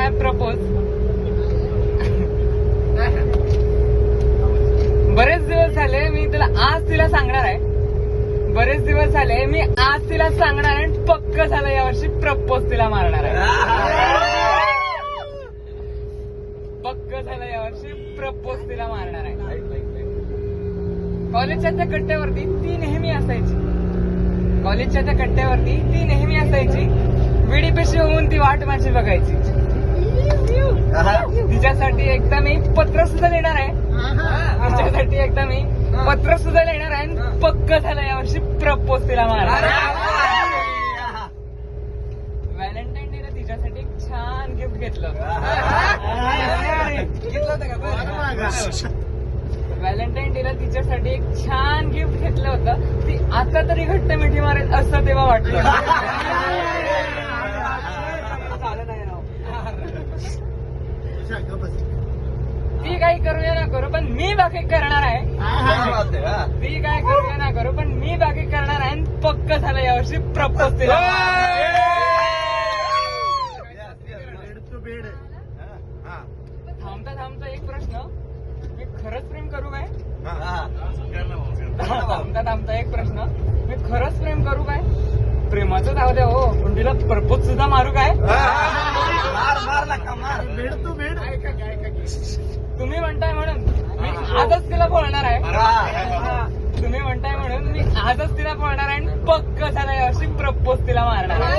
आहे प्रपोज. बरेच दिवस झाले मी तुला आज तिला सांगणार आहे. बरेच दिवस झाले मी आज तिला सांगणार आहे. पक्क झालं यावर्षी प्रपोज तिला मारणार आहे. पक्क झालं यावर्षी प्रपोज तिला मारणार आहे. कॉलेजच्या त्या कट्ट्यावरती ती नेहमी असायची. कॉलेजच्या त्या कट्ट्यावरती ती नेहमी असायची. विडीपेशी होऊन ती वाट माझी बघायची. तिच्यासाठी एकदा मी पत्र सुद्धा लिहिणार आहे. तिच्यासाठी एकदा मी पत्र सुद्धा लिहिणार आहे. पक्क झालं यावर्षी प्रपोज तिला मारणार. व्हॅलेंटाईन डेला तिच्यासाठी एक छान गिफ्ट घेतलं होतं. व्हॅलेंटाईन डेला तिच्यासाठी एक छान गिफ्ट घेतलं होतं. ती आता तरी घट्ट मिठी मारेल असं तेव्हा वाटलं. ती काही करूया ना करू पण मी बाकी करणार आहे. ती काय करूया ना करू पण मी बाकी करणार आहे. पक्क झालं यावर्षी प्रपोज तिला. थांबता थांबता एक प्रश्न, मी खरंच प्रेम करू काय? थांबता थांबता एक प्रश्न, मी खरंच प्रेम करू काय? प्रेमाचं जाऊ द्या हो, पण तिला प्रपोज सुद्धा मारू काय? तुम्ही म्हणताय म्हणून मी आजच तिला बोलणार आहे. तुम्ही म्हणताय म्हणून मी आजच तिला बोलणार आहे. पक्क झालं यावर्षी प्रपोज तिला मारणार आहे.